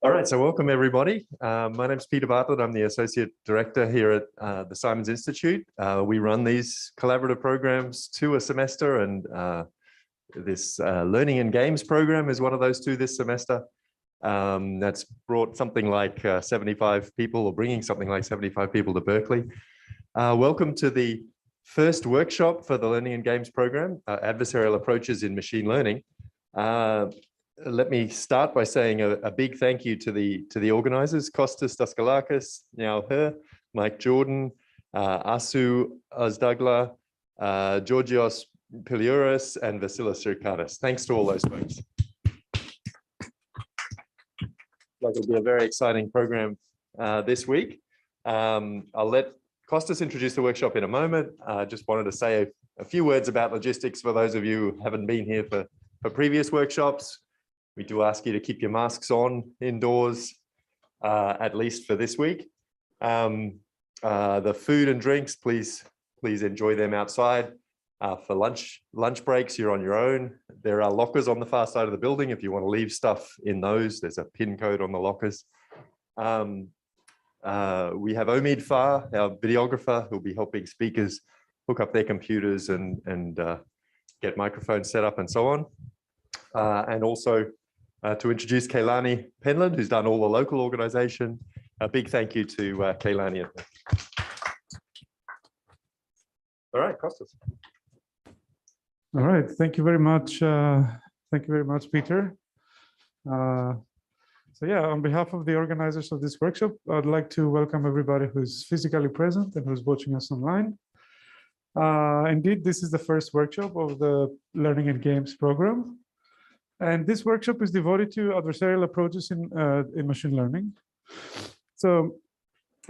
All right, so welcome everybody. My name is Peter Bartlett. I'm the Associate Director here at the Simons Institute. We run these collaborative programs a semester, and this Learning and Games program is one of those two this semester. That's brought something like 75 people, or bringing something like 75 people to Berkeley. Welcome to the first workshop for the Learning and Games program, Adversarial Approaches in Machine Learning. Let me start by saying a big thank you to the organizers, Kostas Daskalakis, Niall Her, Mike Jordan, Asu Ozdagla, Georgios Piliouris, and Vasilis Sirkadis. Thanks to all those folks. It'll be a very exciting program this week. I'll let Kostas introduce the workshop in a moment. Just wanted to say a few words about logistics for those of you who haven't been here for previous workshops. We do ask you to keep your masks on indoors, at least for this week. The food and drinks, please enjoy them outside. For lunch breaks, you're on your own. There are lockers on the far side of the building. If you want to leave stuff in those, there's a PIN code on the lockers. We have Omid Farr, our videographer, who'll be helping speakers hook up their computers and get microphones set up and so on. And also to introduce Kaylani Penland, who's done all the local organization. A big thank you to Kaylani. All right, Kostas. All right, thank you very much. Thank you very much, Peter. So yeah, on behalf of the organizers of this workshop, I'd like to welcome everybody who's physically present and who's watching us online. Indeed, this is the first workshop of the Learning and Games program. And this workshop is devoted to adversarial approaches in machine learning. So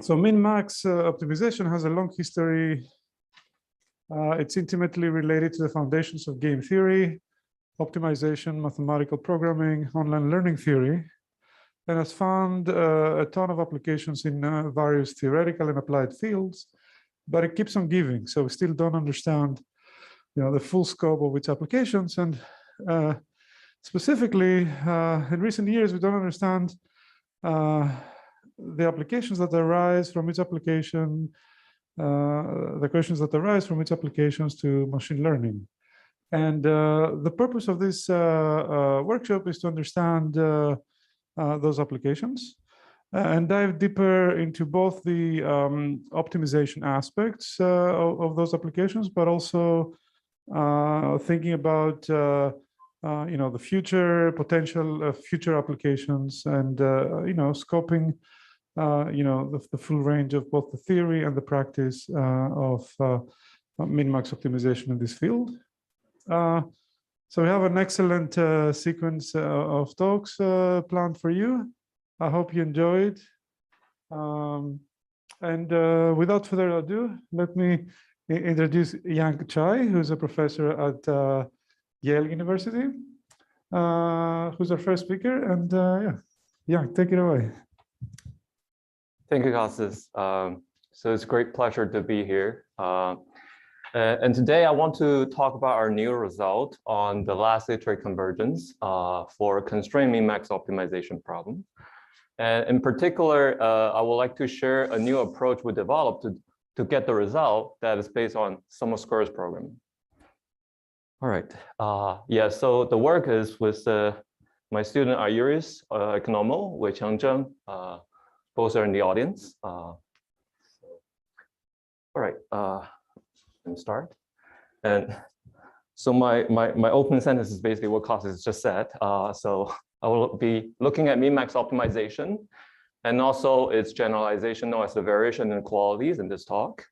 min-max optimization has a long history. It's intimately related to the foundations of game theory, optimization, mathematical programming, online learning theory, and has found a ton of applications in various theoretical and applied fields, but it keeps on giving. So we still don't understand, the full scope of its applications. And specifically, in recent years, we don't understand the applications that arise from its application, the questions that arise from its applications to machine learning. And the purpose of this workshop is to understand those applications and dive deeper into both the optimization aspects of those applications, but also thinking about the future potential future applications and scoping the full range of both the theory and the practice of min-max optimization in this field. So we have an excellent sequence of talks planned for you. I hope you enjoyed. And without further ado, let me introduce Yang Chai, who's a professor at Yale University, who's our first speaker. And Yang, take it away. Thank you, Kostas. So it's a great pleasure to be here. And today I want to talk about our new result on the Last-Iterate convergence for constraint min-max optimization problem. And in particular, I would like to share a new approach we developed to get the result that is based on sum of squares programming. All right. Yeah, so the work is with my student Ayuris Economo, Wei Changzheng, both are in the audience. All right, let me start. And so my opening sentence is basically what Kostas just said. So I will be looking at min-max optimization and also its generalization known as the variation inequalities in this talk.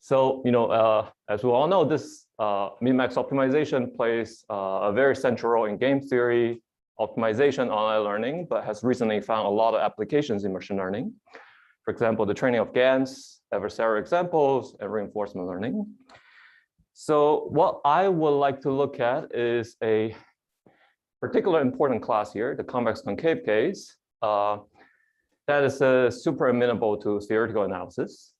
So, as we all know, this min-max optimization plays a very central role in game theory, optimization, online learning, but has recently found a lot of applications in machine learning. For example, the training of GANs, adversarial examples, and reinforcement learning. So what I would like to look at is a particular important class here, the convex concave case, that is super amenable to theoretical analysis.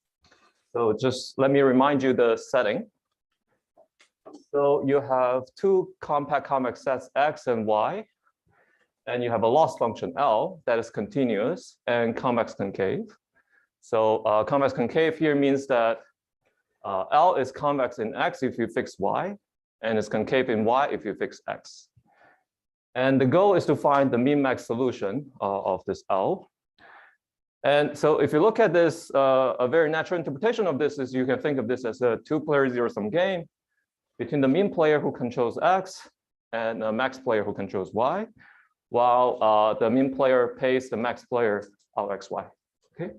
So just let me remind you the setting. So you have two compact convex sets X and Y. and you have a loss function L that is continuous and convex concave. So convex concave here means that L is convex in X if you fix Y, and it's concave in Y if you fix X. And the goal is to find the min-max solution of this L. And so if you look at this, a very natural interpretation of this is you can think of this as a two-player zero-sum game between the min player who controls X and a max player who controls Y, while the min player pays the max player out XY. Okay.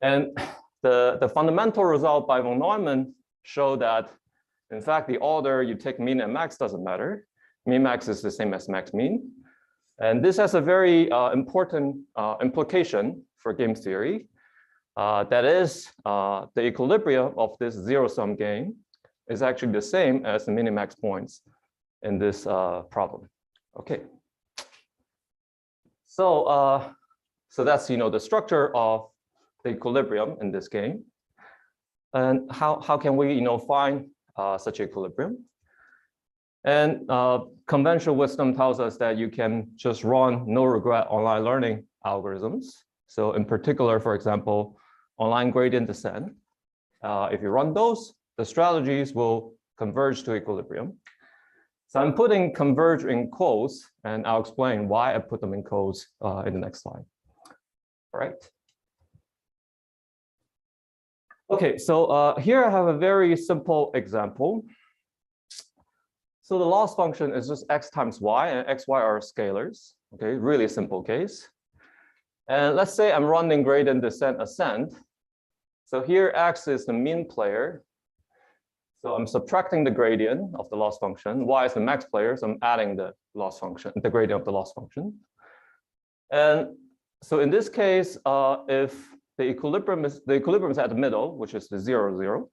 And the fundamental result by von Neumann show that, in fact, the order you take min and max doesn't matter. Min max is the same as max min. And this has a very important implication for game theory. That is, the equilibrium of this zero-sum game is actually the same as the minimax points in this problem. Okay. So, so that's the structure of the equilibrium in this game. And how can we find such equilibrium? And conventional wisdom tells us that you can just run no regret online learning algorithms. So in particular, for example, online gradient descent. If you run those, the strategies will converge to equilibrium. So I'm putting converge in quotes, and I'll explain why I put them in quotes in the next slide. All right. Okay, so here I have a very simple example. So the loss function is just x times y, and xy are scalars. Okay, really simple case. And let's say I'm running gradient descent ascent. So here x is the min player. So I'm subtracting the gradient of the loss function. Y is the max player, so I'm adding the loss function, the gradient of the loss function. And so in this case, if the equilibrium is at the middle, which is the 0, 0.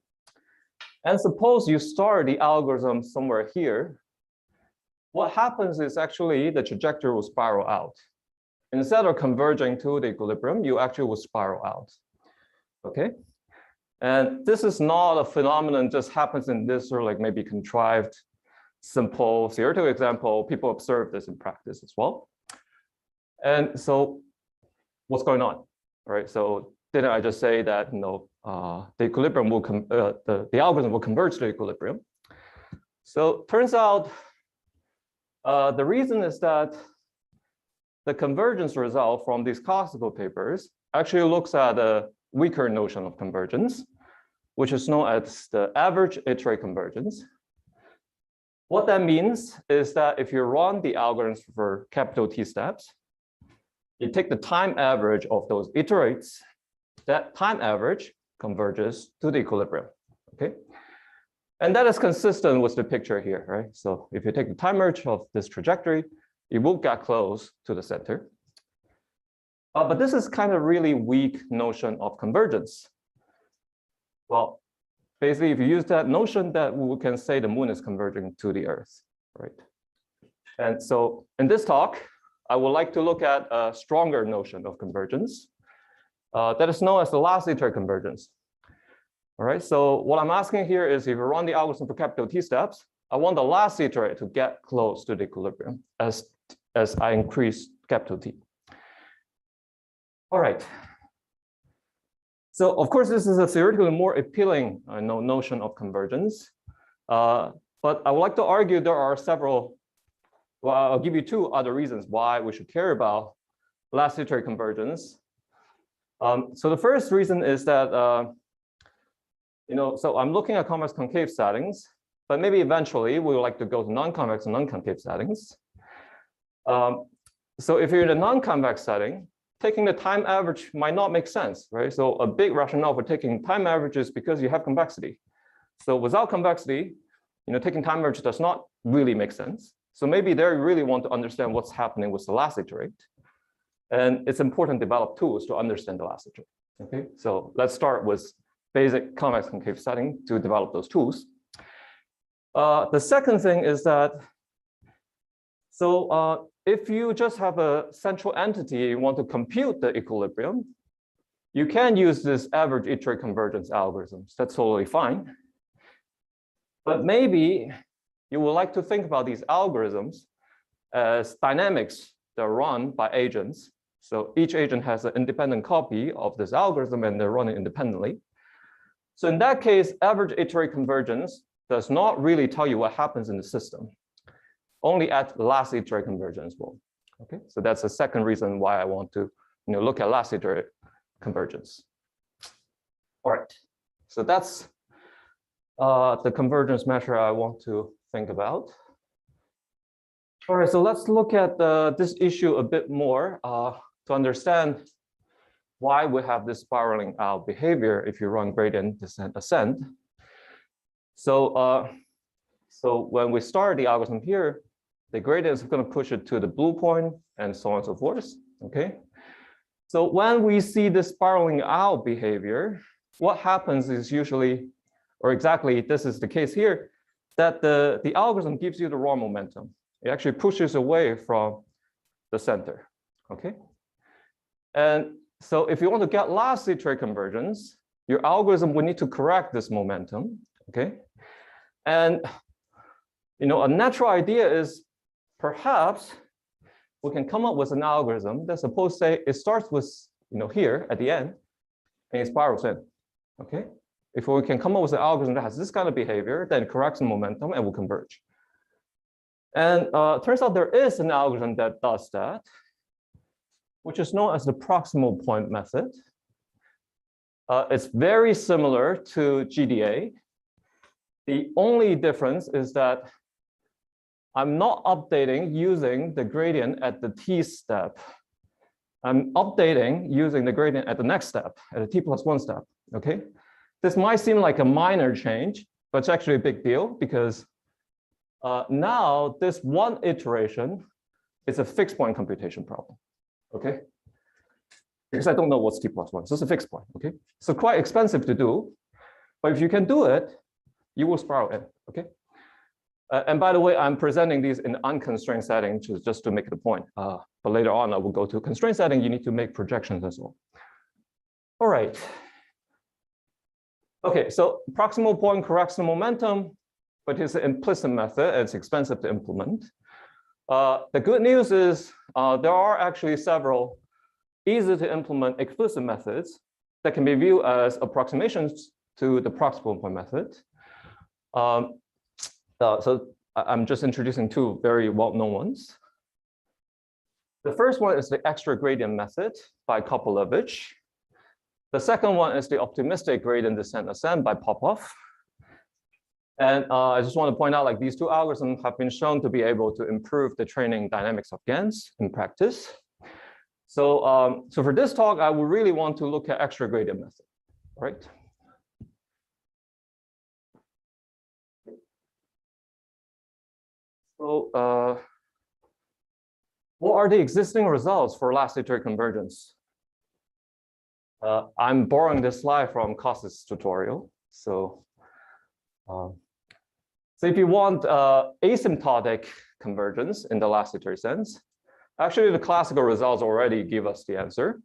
And suppose you start the algorithm somewhere here, what happens is actually the trajectory will spiral out. Instead of converging to the equilibrium, you actually will spiral out. Okay. And this is not a phenomenon just happens in this or like maybe contrived, simple theoretical example. People observe this in practice as well. And so what's going on? All right. So didn't I just say that the equilibrium will the algorithm will converge to equilibrium? So turns out the reason is that the convergence result from these classical papers actually looks at a weaker notion of convergence, which is known as the average iterate convergence. What that means is that if you run the algorithms for capital T steps, you take the time average of those iterates, that time average converges to the equilibrium, okay? And that is consistent with the picture here, right? So if you take the time average of this trajectory, it will get close to the center. But this is kind of really weak notion of convergence. Well, basically, if you use that notion, that we can say the moon is converging to the Earth, right? And so in this talk, I would like to look at a stronger notion of convergence that is known as the Last-Iterate convergence. All right, so what I'm asking here is if you run the algorithm for capital T steps, I want the Last-Iterate to get close to the equilibrium as I increase capital T. All right. So of course, this is a theoretically more appealing notion of convergence. But I would like to argue there are several, well, I'll give you two other reasons why we should care about Last-Iterate convergence. So the first reason is that, so I'm looking at convex concave settings, but maybe eventually we would like to go to non-convex and non-concave settings. So if you're in a non-convex setting, taking the time average might not make sense, right? So a big rationale for taking time average is because you have convexity. So without convexity, taking time average does not really make sense. So maybe they really want to understand what's happening with the Last-Iterate. And it's important to develop tools to understand the Last-Iterate. Okay, so let's start with basic convex concave setting to develop those tools. The second thing is that, so if you just have a central entity, you want to compute the equilibrium, you can use this average iterate convergence algorithms. That's totally fine. But maybe you would like to think about these algorithms as dynamics that are run by agents. So each agent has an independent copy of this algorithm and they're running independently. So in that case, average iterate convergence does not really tell you what happens in the system. Only at last iterate convergence will. Okay, so that's the second reason why I want to look at last iterate convergence. All right, so that's the convergence measure I want to think about. All right, so let's look at this issue a bit more to understand why we have this spiraling out behavior if you run gradient descent ascent. So, so when we start the algorithm here, the gradient is going to push it to the blue point and so on and so forth. Okay. So when we see this spiraling out behavior, what happens is usually, or exactly this is the case here, that the algorithm gives you the wrong momentum. It actually pushes away from the center. Okay. And so if you want to get last iterate convergence, your algorithm will need to correct this momentum. Okay. And a natural idea is perhaps we can come up with an algorithm that suppose say it starts with here at the end and it spirals in. Okay. If we can come up with an algorithm that has this kind of behavior, then it corrects the momentum and will converge. And turns out there is an algorithm that does that, which is known as the proximal point method. It's very similar to GDA. The only difference is that I'm not updating using the gradient at the t step. I'm updating using the gradient at the next step, at the t+1 step. Okay. This might seem like a minor change, but it's actually a big deal because now this one iteration is a fixed point computation problem. Okay. Because I don't know what's t+1, so it's a fixed point. Okay. So quite expensive to do, but if you can do it, you will spiral in. Okay. And by the way, I'm presenting these in unconstrained setting just to make the point. But later on, I will go to a constraint setting. You need to make projections as well. All right. Okay, so proximal point corrects the momentum, but it's an implicit method and it's expensive to implement. The good news is there are actually several easy to implement explicit methods that can be viewed as approximations to the proximal point method. So I'm just introducing two very well-known ones. The first one is the extra gradient method by Kopolevich. The second one is the optimistic gradient descent ascent by Popov. And I just want to point out, like, these two algorithms have been shown to be able to improve the training dynamics of GANs in practice. So, so for this talk, I would really want to look at extra gradient method, right? So what are the existing results for last iterate convergence? I'm borrowing this slide from Kos's tutorial. So, so if you want asymptotic convergence in the last iterate sense, actually the classical results already give us the answer.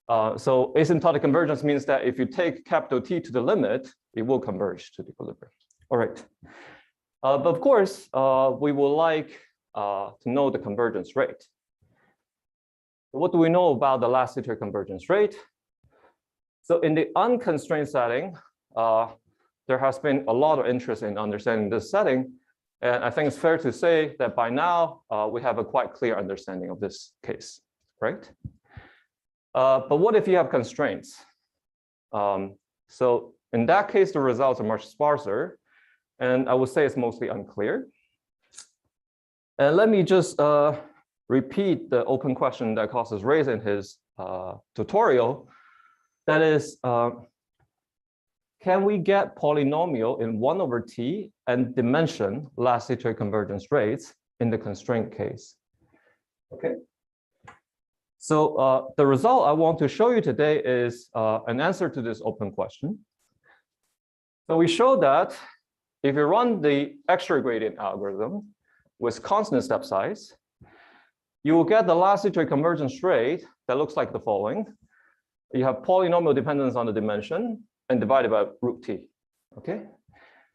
So asymptotic convergence means that if you take capital T to the limit, it will converge to the equilibrium. All right. But of course, we would like to know the convergence rate. What do we know about the last iterate convergence rate? So in the unconstrained setting, there has been a lot of interest in understanding this setting. And I think it's fair to say that by now, we have a quite clear understanding of this case, right? But what if you have constraints? So in that case, the results are much sparser. And I would say it's mostly unclear. And let me just repeat the open question that Kos has raised in his tutorial. That is, can we get polynomial in 1/t and dimension last iterate convergence rates in the constraint case? Okay. So the result I want to show you today is an answer to this open question. So we show that if you run the extra gradient algorithm with constant step size, you will get the last iterate convergence rate that looks like the following. You have polynomial dependence on the dimension and divided by √t, okay?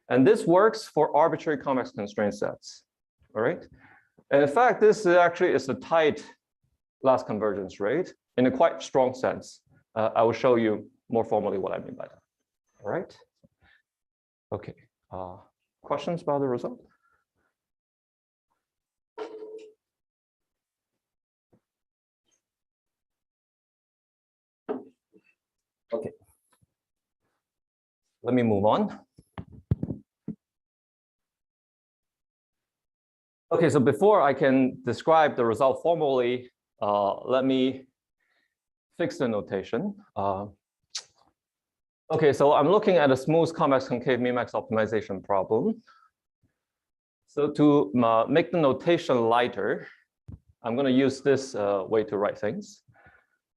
And this works for arbitrary convex constraint sets, all right? And in fact, this is a tight last convergence rate in a quite strong sense. I will show you more formally what I mean by that. All right. Okay. Questions about the result? Okay. Let me move on. Okay, so before I can describe the result formally, let me fix the notation. Okay, so I'm looking at a smooth convex concave min-max optimization problem. So to make the notation lighter, I'm going to use this way to write things.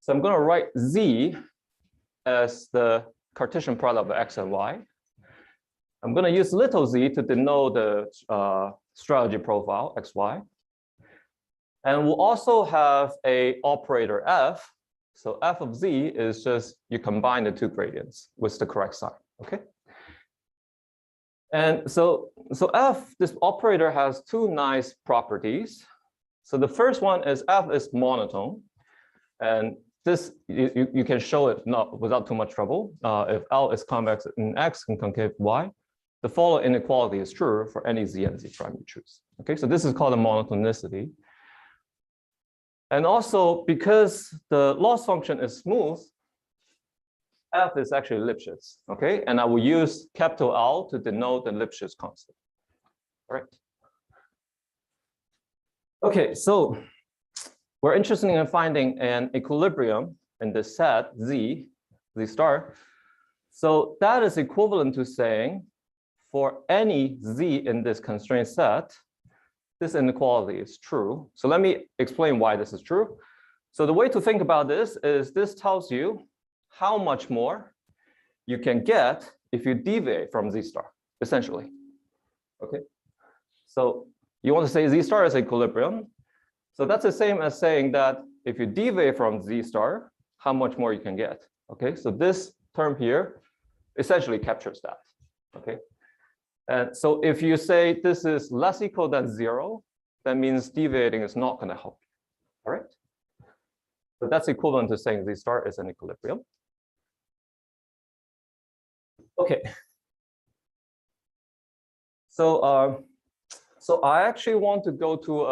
So I'm going to write Z as the Cartesian product of x and y. I'm going to use little z to denote the strategy profile, xy. And we'll also have a operator f. So f of z is just you combine the two gradients with the correct sign, okay? And so f, this operator has two nice properties. So the first one is f is monotone. And this, you can show it not without too much trouble. If L is convex in X and concave Y, the following inequality is true for any Z and Z prime you choose. Okay, so this is called a monotonicity. And also because the loss function is smooth, F is actually Lipschitz. Okay, and I will use capital L to denote the Lipschitz constant. All right. Okay, so we're interested in finding an equilibrium in the set Z star. So that is equivalent to saying for any Z in this constraint set, this inequality is true. So let me explain why this is true. So the way to think about this is this tells you how much more you can get if you deviate from Z star, essentially. Okay. So you want to say Z star is equilibrium. So that's the same as saying that if you deviate from Z star, how much more you can get. Okay, so this term here essentially captures that. Okay, and so if you say this is less equal than 0, that means deviating is not going to help you. All right, so that's equivalent to saying Z star is an equilibrium. Okay, so so I actually want to go to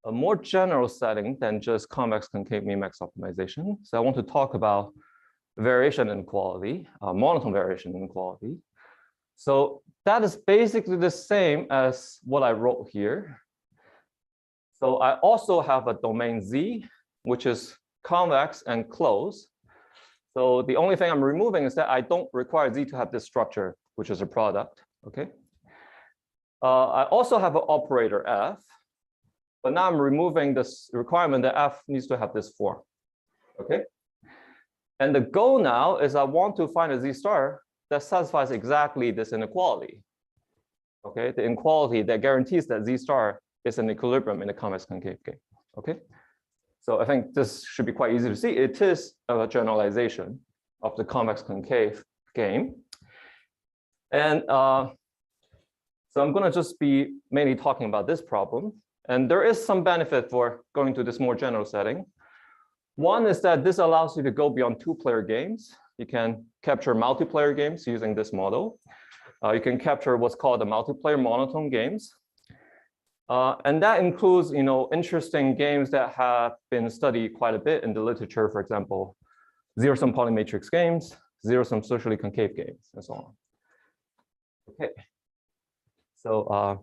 a more general setting than just convex concave min-max optimization. So I want to talk about variation inequality, monotone variation inequality. So that is basically the same as what I wrote here. So I also have a domain Z, which is convex and closed. So the only thing I'm removing is that I don't require Z to have this structure, which is a product. Okay. I also have an operator F. But now I'm removing this requirement that F needs to have this form. Okay. And the goal now is I want to find a Z star that satisfies exactly this inequality. Okay. The inequality that guarantees that Z star is an equilibrium in the convex concave game. Okay. So I think this should be quite easy to see. It is a generalization of the convex concave game. And so I'm going to just be mainly talking about this problem. And there is some benefit for going to this more general setting. One is that this allows you to go beyond two-player games. You can capture multiplayer games using this model. You can capture what's called the multiplayer monotone games. And that includes, interesting games that have been studied quite a bit in the literature, for example, zero-sum polymatrix games, zero-sum socially concave games, and so on. Okay. So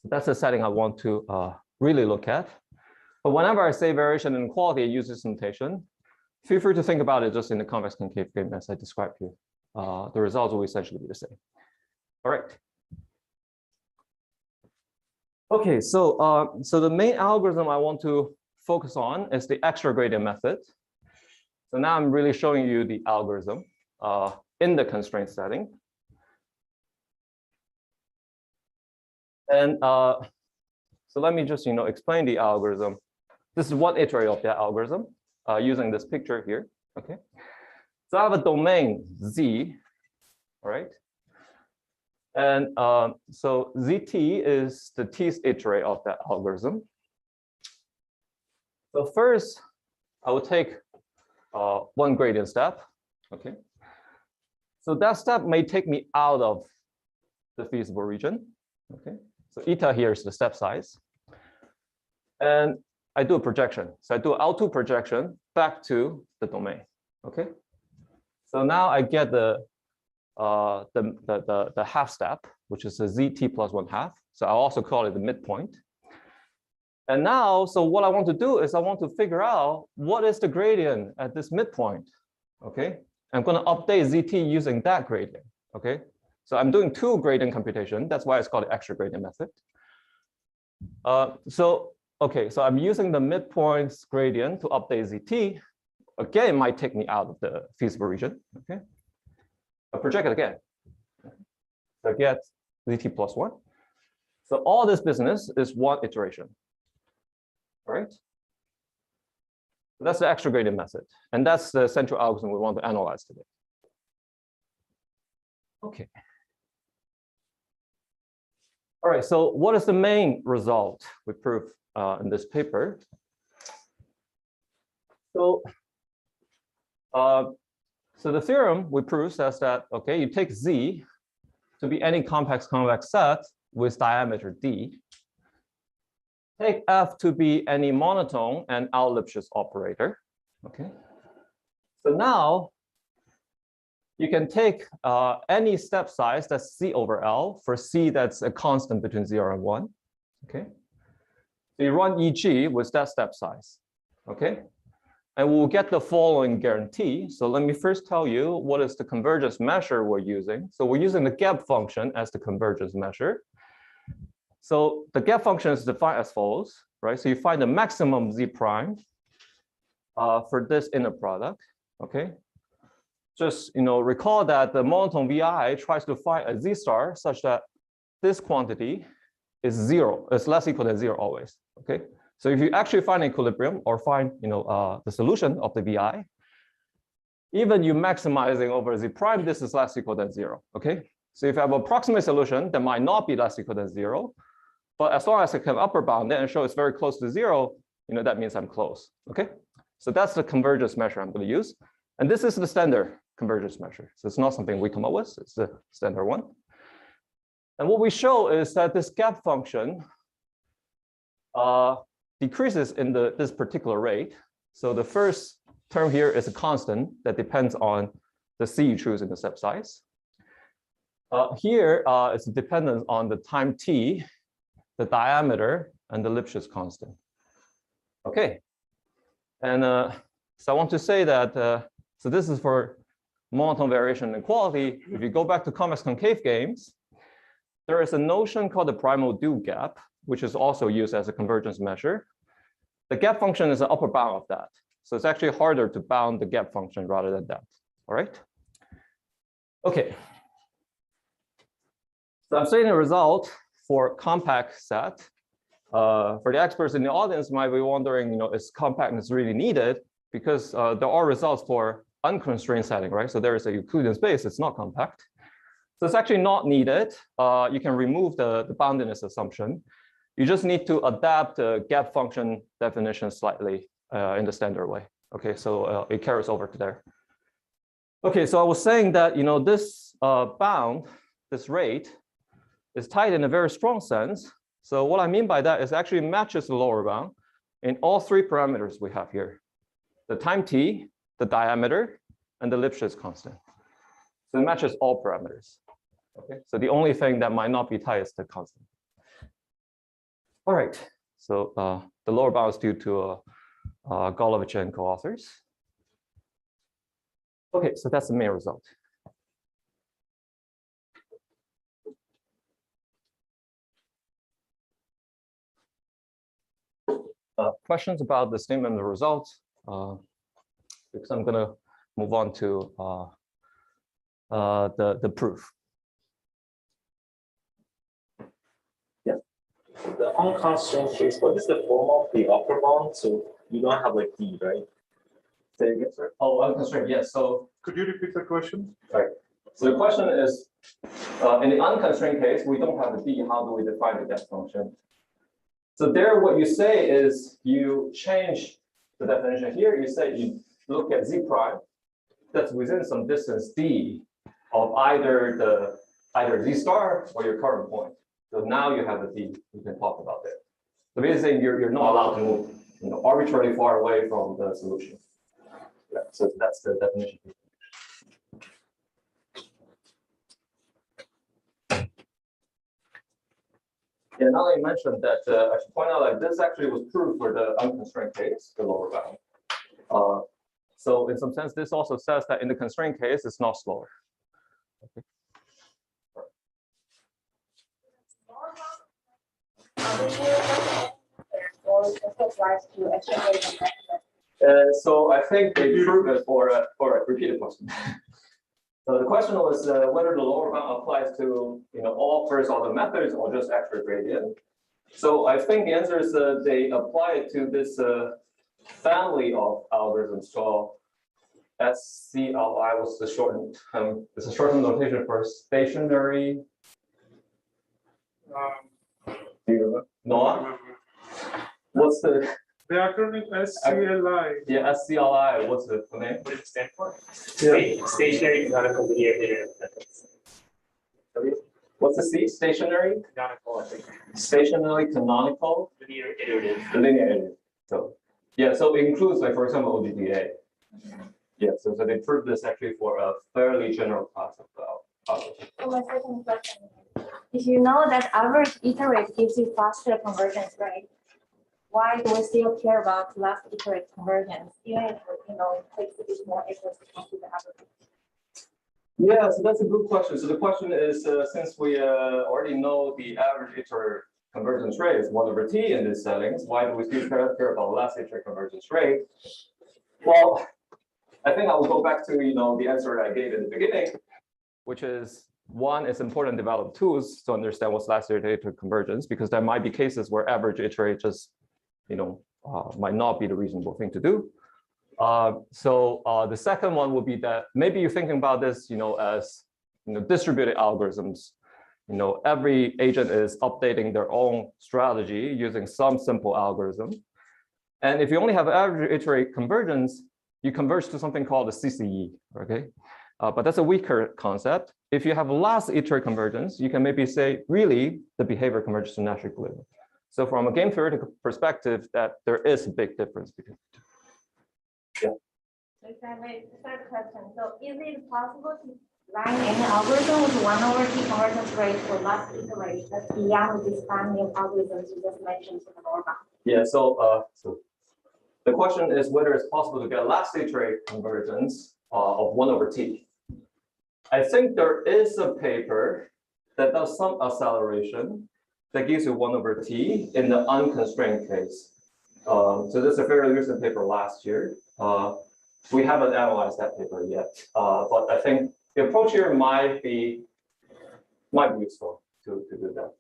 that's the setting I want to really look at. But whenever I say variation inequality, I use this notation. Feel free to think about it just in the convex concave game as I described here. The results will essentially be the same. All right. Okay, so so the main algorithm I want to focus on is the extra gradient method. So now I'm really showing you the algorithm in the constraint setting. And so let me just explain the algorithm. This is one iterate of that algorithm using this picture here. Okay, so I have a domain Z, all right, And so ZT is the tth iterate of that algorithm. So first, I will take one gradient step. Okay. So that step may take me out of the feasible region. Okay. So eta here is the step size. And I do a projection. So I do an L2 projection back to the domain. Okay. So now I get the half step, which is a ZT plus 1/2. So I'll also call it the midpoint. And now, so what I want to do is I want to figure out what is the gradient at this midpoint. Okay. I'm going to update ZT using that gradient. Okay. So I'm doing two gradient computation. That's why it's called the extra gradient method. Okay, so I'm using the midpoints gradient to update ZT. Again, it might take me out of the feasible region. Okay, I project it again. So I get ZT plus 1. So all this business is one iteration. All right. That's the extra gradient method, and that's the central algorithm we want to analyze today. Okay. All right. So what is the main result we prove in this paper? So the theorem we prove says that, okay, you take Z to be any complex convex set with diameter D. Take F to be any monotone and L-Lipschitz operator. Okay. So now you can take any step size that's C over L for C that's a constant between 0 and 1. Okay. So you run EG with that step size. Okay. And we'll get the following guarantee. So let me first tell you what is the convergence measure we're using. So we're using the gap function as the convergence measure. So the gap function is defined as follows, right? So you find the maximum Z prime for this inner product. Okay. Just recall that the monotone VI tries to find a Z star such that this quantity is 0. It's less equal than 0 always. Okay. So if you actually find equilibrium or find the solution of the VI, even you maximizing over Z prime, this is less equal than 0. Okay. So if you have an approximate solution that might not be less equal than 0, but as long as I can upper bound it and show it's very close to 0, that means I'm close. Okay. So that's the convergence measure I'm going to use. And this is the standard convergence measure. So it's not something we come up with, it's the standard one. And what we show is that this gap function decreases in this particular rate. So the first term here is a constant that depends on the C you choose in the step size. Here it's dependent on the time t, the diameter, and the Lipschitz constant. Okay. And so I want to say that, so this is for monotone variation inequality. If you go back to convex concave games, there is a notion called the primal dual gap, which is also used as a convergence measure. The gap function is an upper bound of that. So it's actually harder to bound the gap function rather than that. All right. Okay. So I'm stating the result for compact set. For the experts in the audience might be wondering, is compactness really needed? Because there are results for unconstrained setting, right? So there is a Euclidean space, it's not compact. So it's actually not needed. You can remove the boundedness assumption. You just need to adapt the gap function definition slightly in the standard way. Okay, so it carries over to there. Okay, so I was saying that this bound, this rate, is tight in a very strong sense. So what I mean by that is actually matches the lower bound in all three parameters we have here: the time t, the diameter, and the Lipschitz constant. So it matches all parameters. Okay, so the only thing that might not be tight is the constant. All right, so the lower bound is due to Golovich and co-authors. Okay, so that's the main result. Questions about the statement of the results? Because I'm going to move on to the proof. Yeah. The unconstrained case, what is the form of the upper bound? So you don't have like D, right? Say again, sir. Oh, unconstrained. Yes. So could you repeat the question? Right. So the question is, in the unconstrained case, we don't have a d. How do we define the depth function? So there, what you say is you change the definition here. You say you look at z prime that's within some distance d of either z star or your current point. So now you have a d. We can talk about that. So basically, you're not allowed to move, arbitrarily far away from the solution. Yeah, so that's the definition. Yeah, now that you mentioned that, I should point out that this actually was true for the unconstrained case, the lower bound. So in some sense, this also says that in the constrained case, it's not slower. Okay. So I think they proved it for a repeated question. So the question was whether the lower bound applies to all first order methods or just extra gradient. So I think the answer is they apply it to this family of algorithms. So SCLI was the shortened it's a shortened notation for stationary. Noah? What's the acronym SCLI? Yeah, SCLI. What's the name? What does it stand for? Stationary canonical linear iterative methods. What's the C? Stationary? Canonical, I think. Stationary canonical? Linear iterative. Linear iterative. So yeah, so it includes, like, for example, OGDA. Yeah, so they proved this actually for a fairly general class of algorithms. So my second question is, if you know that average iterate gives you faster convergence rate, why do we still care about last iterate convergence, even if it takes a bit more effort to compute the average? Yeah, so that's a good question. So the question is, since we already know the average iterate convergence rate is 1/t in these settings, why do we still care about last iterate convergence rate? Well, I think I will go back to the answer I gave in the beginning, which is one, it's important to develop tools to understand what's last iterate convergence, because there might be cases where average iterate just might not be the reasonable thing to do. So the second one would be that maybe you're thinking about this, as distributed algorithms. Every agent is updating their own strategy using some simple algorithm. And if you only have average iterate convergence, you converge to something called the CCE. Okay, but that's a weaker concept. If you have last iterate convergence, you can maybe say really the behavior converges to natural equilibrium. So from a game theoretical perspective, that there is a big difference between the two. Yeah. So if I may, third question. So is it possible to line any algorithm with 1/t convergence rate for last iterate that's beyond this family of algorithms you just mentioned for the lower bound? Yeah. So the question is whether it's possible to get last iterate convergence of 1/t. I think there is a paper that does some acceleration that gives you 1/t in the unconstrained case. So this is a fairly recent paper last year. We haven't analyzed that paper yet, but I think the approach here might be useful to do that.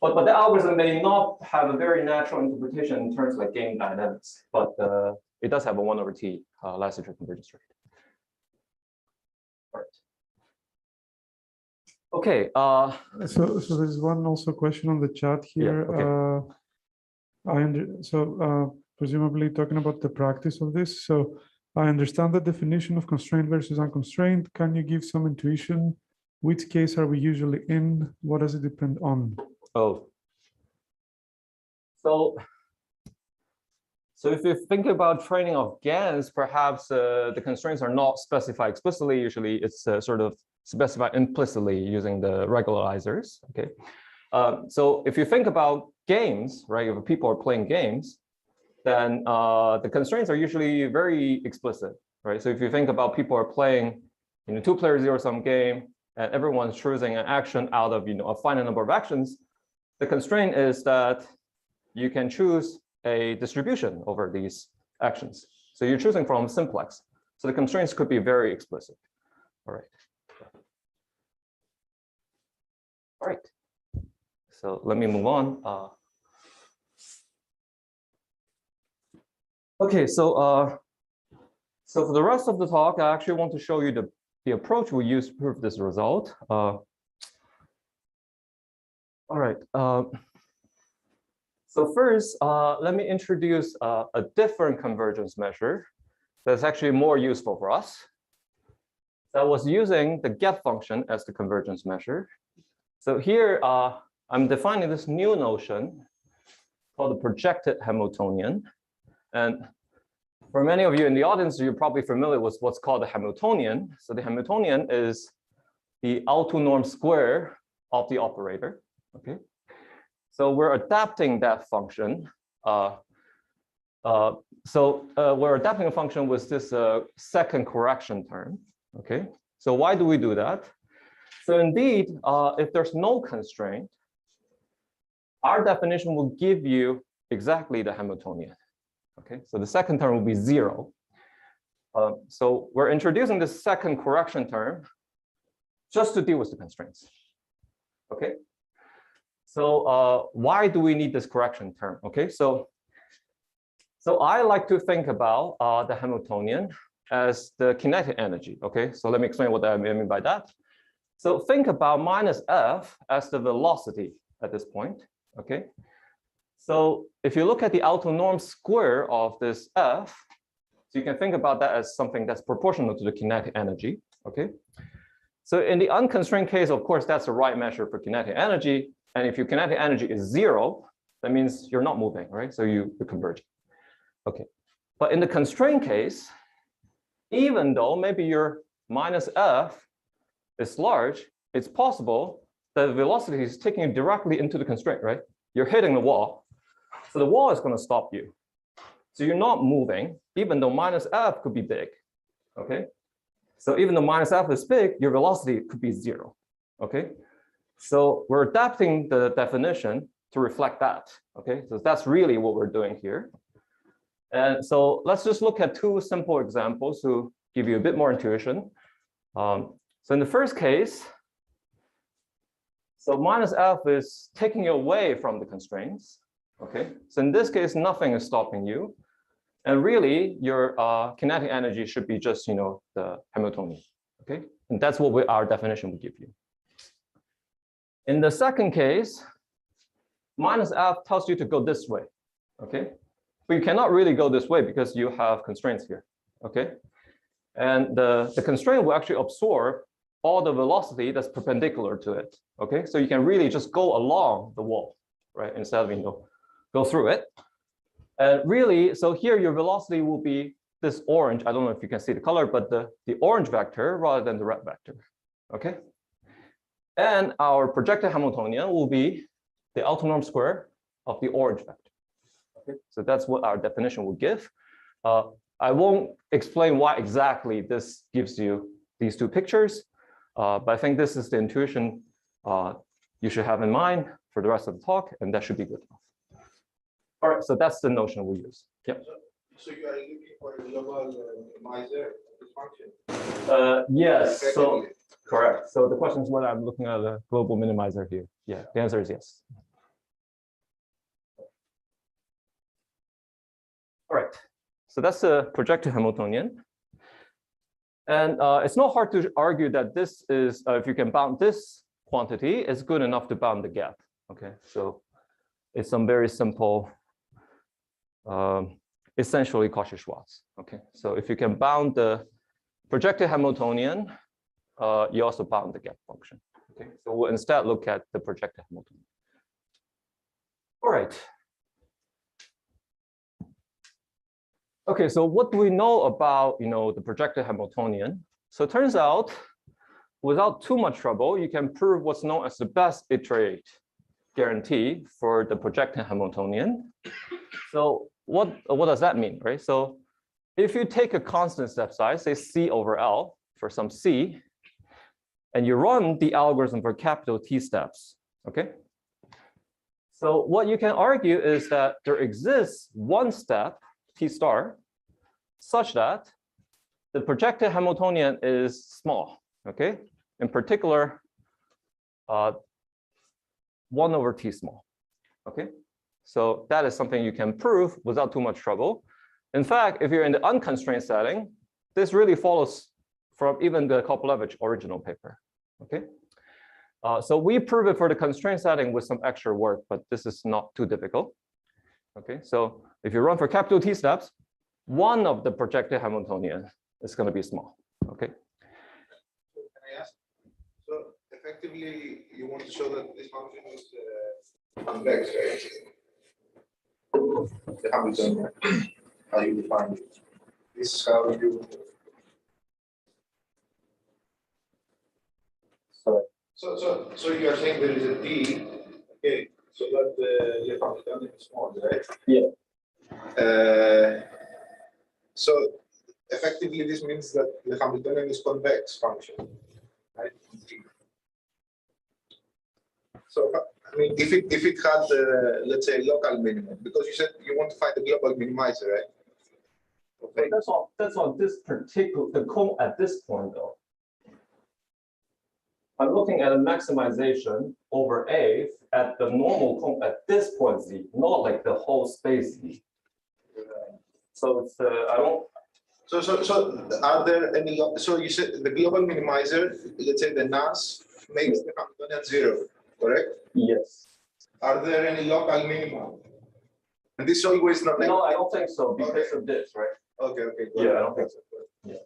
But the algorithm may not have a very natural interpretation in terms of game dynamics, but it does have a 1/t last iterate convergence rate. All right. Okay. So there's one also question on the chat here. Yeah, okay. Presumably talking about the practice of this. So I understand the definition of constrained versus unconstrained. Can you give some intuition? Which case are we usually in? What does it depend on? Oh. So if you think about training of GANs, perhaps the constraints are not specified explicitly. Usually it's sort of specified implicitly using the regularizers. Okay. So if you think about games, right, if people are playing games, then the constraints are usually very explicit, right? So if you think about people are playing in a two-player zero-sum game and everyone's choosing an action out of a finite number of actions, the constraint is that you can choose a distribution over these actions. So you're choosing from simplex. So the constraints could be very explicit. All right. All right. So let me move on. Okay, so for the rest of the talk, I actually want to show you the the approach we use to prove this result. All right. So first, let me introduce a different convergence measure that's actually more useful for us. So I was using the get function as the convergence measure. So here, I'm defining this new notion called the projected Hamiltonian. And for many of you in the audience, you're probably familiar with what's called the Hamiltonian. So the Hamiltonian is the auto norm square of the operator. Okay. So we're adapting that function. We're adapting a function with this second correction term. Okay. So why do we do that? So indeed, if there's no constraint, our definition will give you exactly the Hamiltonian. Okay, so the second term will be 0. So we're introducing this second correction term just to deal with the constraints. Okay, so why do we need this correction term? Okay, so I like to think about the Hamiltonian as the kinetic energy. Okay, so let me explain what I mean by that. So think about minus f as the velocity at this point. Okay. So if you look at the auto norm square of this f, so you can think about that as something that's proportional to the kinetic energy. Okay. So in the unconstrained case, of course, that's the right measure for kinetic energy. And if your kinetic energy is 0, that means you're not moving, right? So you're converging. Okay. But in the constrained case, even though maybe your minus f is large, it's possible that the velocity is taking you directly into the constraint, right? You're hitting the wall. So the wall is going to stop you. So you're not moving, even though minus f could be big. Okay. So even though minus f is big, your velocity could be 0. Okay. So we're adapting the definition to reflect that. Okay. So that's really what we're doing here. And so let's just look at 2 simple examples to give you a bit more intuition. So in the first case, so minus f is taking you away from the constraints. Okay, so in this case, nothing is stopping you, and really your kinetic energy should be just the Hamiltonian. Okay, and that's what our definition would give you. In the second case, minus f tells you to go this way. Okay, but you cannot really go this way because you have constraints here. Okay, and the constraint will actually absorb all the velocity that's perpendicular to it. Okay, so you can really just go along the wall, right, instead of go through it. And really, so here your velocity will be this orange. I don't know if you can see the color, but the orange vector rather than the red vector. Okay, and our projected Hamiltonian will be the auto norm square of the orange vector. Okay, so that's what our definition will give. I won't explain why exactly this gives you these 2 pictures. But I think this is the intuition you should have in mind for the rest of the talk, and that should be good enough. All right, so that's the notion we use. Yep. So you are looking for a global minimizer function? Yes, so correct. So the question is whether I'm looking at a global minimizer here. Yeah, the answer is yes. All right, so that's the projected Hamiltonian. And it's not hard to argue that this is, if you can bound this quantity, it's good enough to bound the gap. Okay, so it's some very simple, essentially Cauchy-Schwarz. Okay, so if you can bound the projected Hamiltonian, you also bound the gap function. Okay, so we'll instead look at the projected Hamiltonian. All right. Okay, so what do we know about the projected Hamiltonian? So it turns out, without too much trouble, you can prove what's known as the best iterate guarantee for the projected Hamiltonian. So what does that mean, right? So if you take a constant step size, say C over L for some C, and you run the algorithm for capital T steps, okay? So what you can argue is that there exists one step, T star, such that the projected Hamiltonian is small, okay? In particular, 1 over T small, okay? So that is something you can prove without too much trouble. In fact, if you're in the unconstrained setting, this really follows from even the Koppelevich original paper. Okay. So we prove it for the constraint setting with some extra work, but this is not too difficult. Okay, so if you run for capital T steps, one of the projected Hamiltonian is going to be small. Okay. Can I ask? So effectively, you want to show that this function is convex, right? The Hamiltonian, how you define it. This is how you. So you are saying there is a T, okay? So that the Hamiltonian is small, right? Yeah. So effectively, this means that the Hamiltonian is convex function, right? So I mean, if it had let's say local minimum, because you said you want to find the global minimizer, right? Okay. That's on this particular the cone at this point though. I'm looking at a maximization over A at the normal cone at this point Z, not like the whole space Z. So it's I don't. So are there any? So you said the global minimizer, let's say the NAS makes the Hamiltonian 0, correct? Yes. Are there any local minima? And this is always not. No, I don't think so because of this, right? Okay. Good. Yeah, I don't think so. Yeah.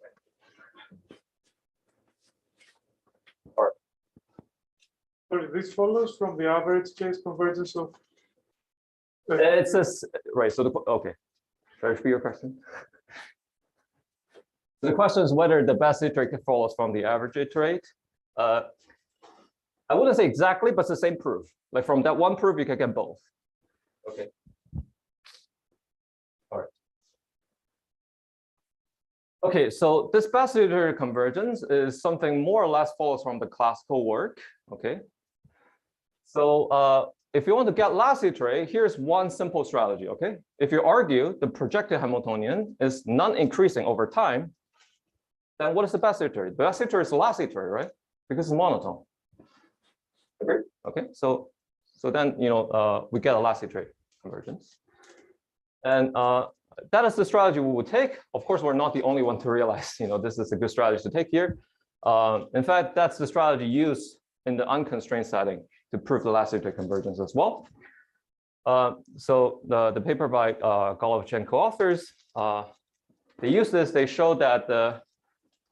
Sorry, this follows from the average case convergence of. It's a right. So okay. Should I repeat your question? So the question is whether the best iterate follows from the average iterate. I wouldn't say exactly, but it's the same proof. Like from that one proof, you can get both. Okay. All right. Okay, so this best iterate convergence is something more or less follows from the classical work. Okay. So if you want to get last iterate, here's one simple strategy. Okay. If you argue the projected Hamiltonian is non-increasing over time, then what is the best iterate? The best iterate is the last iterate, right? Because it's monotone. Agree? Okay. So then we get a last iterate convergence, and that is the strategy we would take. Of course, we're not the only one to realize this is a good strategy to take here. In fact, that's the strategy used in the unconstrained setting to prove the last iterate convergence as well. So the paper by Golovich and co-authors, they use this. They show that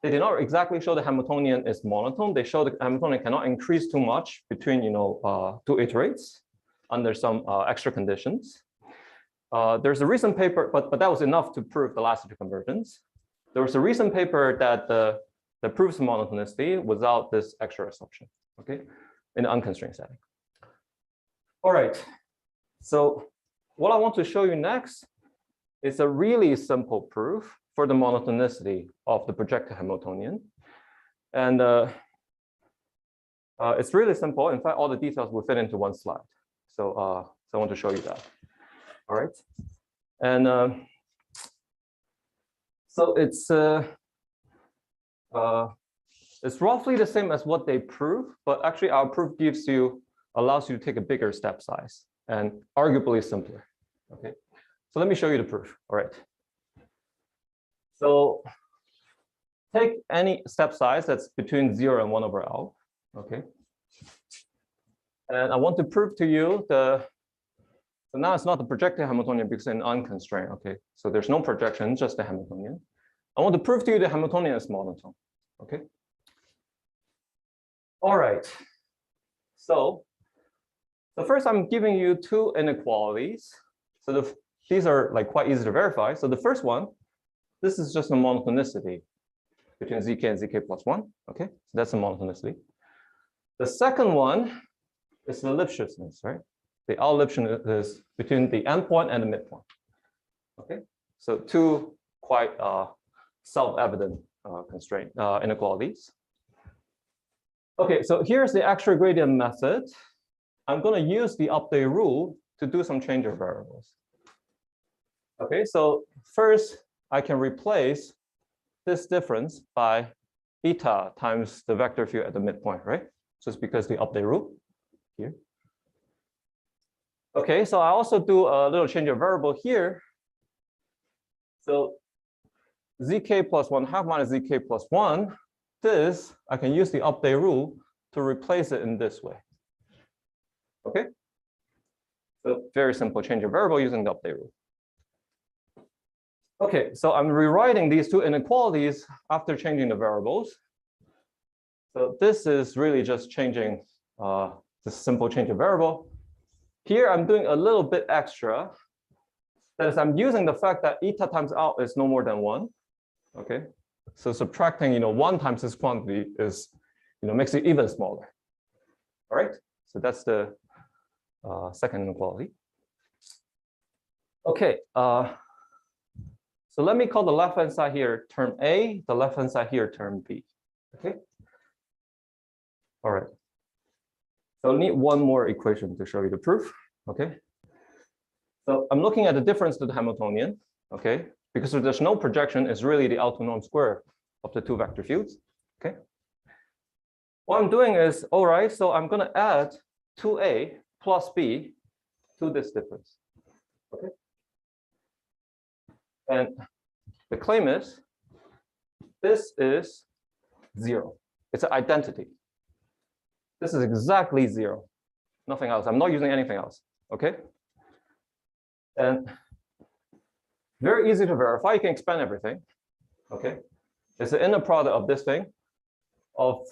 they did not exactly show the Hamiltonian is monotone. They show the Hamiltonian cannot increase too much between two iterates under some extra conditions. There's a recent paper, but that was enough to prove the last iterate convergence. There was a recent paper that proves monotonicity without this extra assumption. Okay, in the unconstrained setting. All right. So what I want to show you next is a really simple proof for the monotonicity of the projected Hamiltonian. And it's really simple. In fact, all the details will fit into one slide. So I want to show you that. All right. And so it's roughly the same as what they prove, but actually our proof allows you to take a bigger step size and arguably simpler. Okay. So let me show you the proof. All right. So take any step size that's between 0 and 1 over L. Okay. And I want to prove to you so now it's not the projected Hamiltonian because it's unconstrained. Okay. So there's no projection, just the Hamiltonian. I want to prove to you the Hamiltonian is monotone. Okay. All right. So first I'm giving you two inequalities. So these are like quite easy to verify. So the first one, this is just a monotonicity between zk and zk plus 1. Okay, so that's a monotonicity. The second one is the Lipschitzness, right? The L-Lipschitz is between the endpoint and the midpoint. Okay, so two quite self-evident constraint inequalities. Okay, so here's the extra gradient method. I'm going to use the update rule to do some change of variables. Okay, so first I can replace this difference by eta times the vector field at the midpoint, right? Just because the update rule here. Okay, so I also do a little change of variable here. So zk plus 1/2 minus zk plus 1 this, I can use the update rule to replace it in this way. Okay? So very simple change of variable using the update rule. Okay, so I'm rewriting these two inequalities after changing the variables. So this is really just changing the simple change of variable. Here I'm doing a little bit extra. That is, I'm using the fact that eta times out is no more than 1. Okay, so subtracting 1 times this quantity is makes it even smaller. All right, so that's the second inequality. Okay, so let me call the left-hand side here term A, the left-hand side here term B. Okay. All right. So I need one more equation to show you the proof. Okay. So I'm looking at the difference to the Hamiltonian. Okay. Because if there's no projection, it's really the L2 norm square of the two vector fields. Okay. What I'm doing is, all right, so I'm going to add 2A plus B to this difference. Okay. And the claim is this is 0. It's an identity. This is exactly 0. Nothing else. I'm not using anything else. Okay. And very easy to verify. You can expand everything. Okay. It's the inner product of this thing, of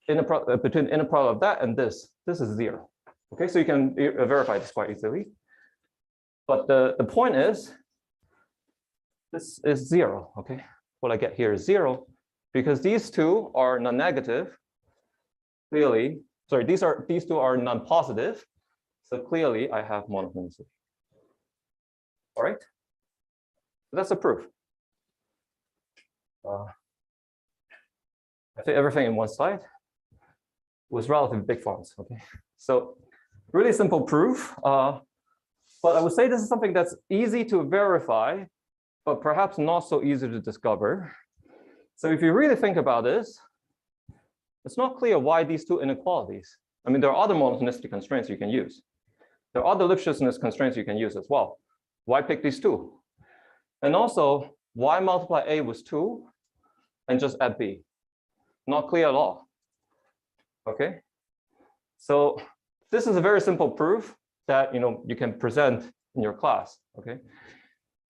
between inner product of that and this. This is 0. Okay. So you can verify this quite easily. But the point is, this is 0. Okay. What I get here is 0 because these two are non-negative. Clearly, sorry, these two are non-positive. So clearly I have monotonicity. All right. So that's the proof. I think everything in one slide was relatively big fonts. Okay. So really simple proof. But I would say this is something that's easy to verify, but perhaps not so easy to discover. So if you really think about this, it's not clear why these two inequalities. I mean, there are other monotonicity constraints you can use. There are other Lipschitzness constraints you can use as well. Why pick these two? And also, why multiply A with 2 and just add B? Not clear at all. Okay. So this is a very simple proof that you can present in your class. Okay.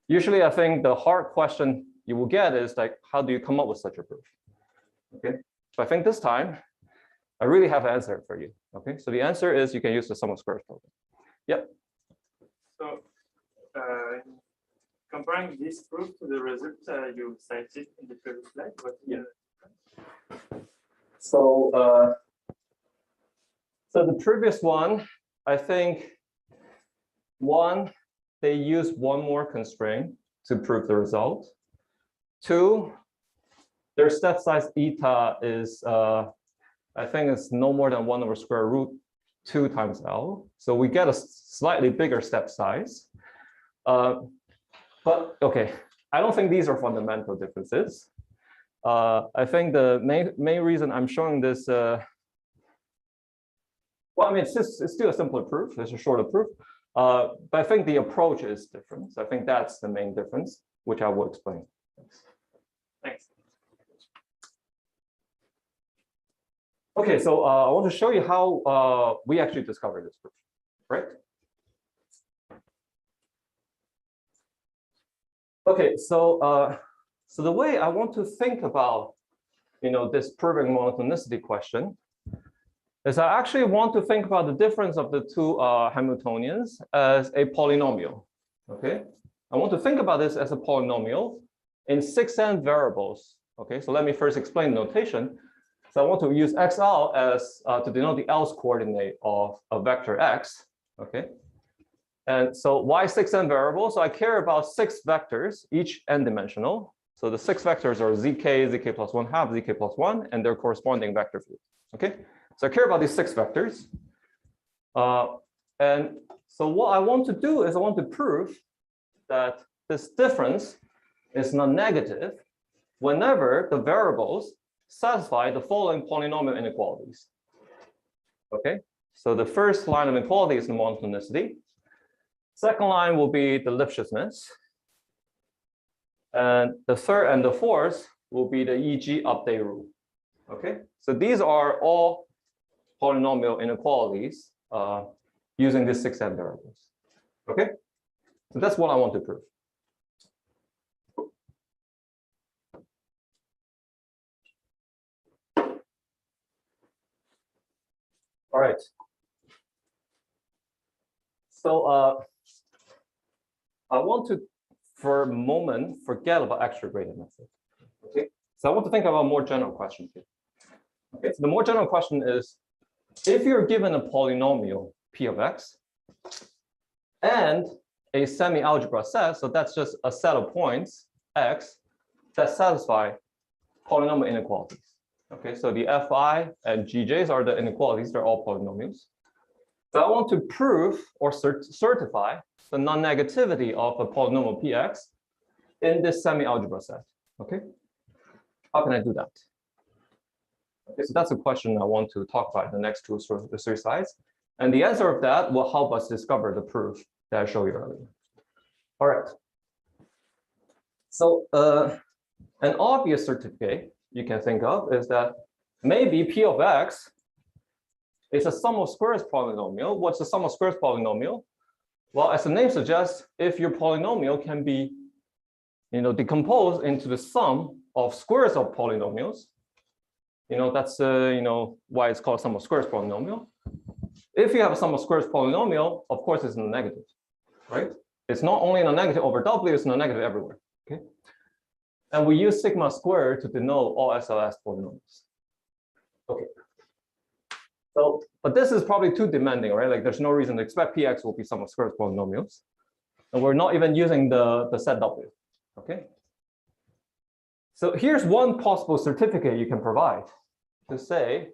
Usually, I think the hard question you will get is like, how do you come up with such a proof? Okay. So I think this time, I really have an answer for you. Okay. So the answer is you can use the sum of squares problem. Yep. So comparing this proof to the result you cited in the previous slide, what is the difference? So so the previous one, I think one, they use one more constraint to prove the result. 2, their step size eta is, I think it's no more than 1 over square root 2 times L. So we get a slightly bigger step size. But okay, I don't think these are fundamental differences. I think the main reason I'm showing this, well, I mean, it's still a simpler proof. It's a shorter proof. But I think the approach is different. So I think that's the main difference, which I will explain. Thanks. Okay, so I want to show you how we actually discovered this proof, right? Okay, so so the way I want to think about this proving monotonicity question is I actually want to think about the difference of the two Hamiltonians as a polynomial. Okay, I want to think about this as a polynomial in 6n variables. Okay, so let me first explain the notation. So I want to use xl as to denote the else coordinate of a vector x. Okay, and so why 6n variables? So I care about 6 vectors, each n-dimensional. So the 6 vectors are zk, zk plus 1/2, zk plus 1, and their corresponding vector fields. Okay, so I care about these 6 vectors. And so what I want to do is I want to prove that this difference is non-negative whenever the variables satisfy the following polynomial inequalities. Okay, so the first line of inequality is the monotonicity. Second line will be the Lipschitzness. And the third and the fourth will be the EG update rule. Okay, so these are all polynomial inequalities using these 6 n variables. Okay, so that's what I want to prove. All right. So I want to, for a moment, forget about extra gradient method. Okay, so I want to think about a more general question here. Okay, so the more general question is, if you're given a polynomial p of x and a semi-algebra set, so that's just a set of points x that satisfy polynomial inequalities. Okay, so the fi and gj's are the inequalities, they're all polynomials. So I want to prove or certify the non-negativity of a polynomial px in this semi-algebra set. Okay, how can I do that? Okay, so that's a question I want to talk about in the next 2 or 3 slides. And the answer of that will help us discover the proof that I showed you earlier. All right. So an obvious certificate you can think of is that maybe p of x is a sum of squares polynomial. What's the sum of squares polynomial? Well, as the name suggests, if your polynomial can be decomposed into the sum of squares of polynomials, that's why it's called sum of squares polynomial. If you have a sum of squares polynomial, of course it's in the negative, right? It's not only in the negative over W, it's in the negative everywhere. Okay, and we use sigma squared to denote all SOS polynomials. Okay, so but this is probably too demanding, right? Like there's no reason to expect px will be sum of squares polynomials, and we're not even using the set W. Okay, so here's one possible certificate you can provide to say,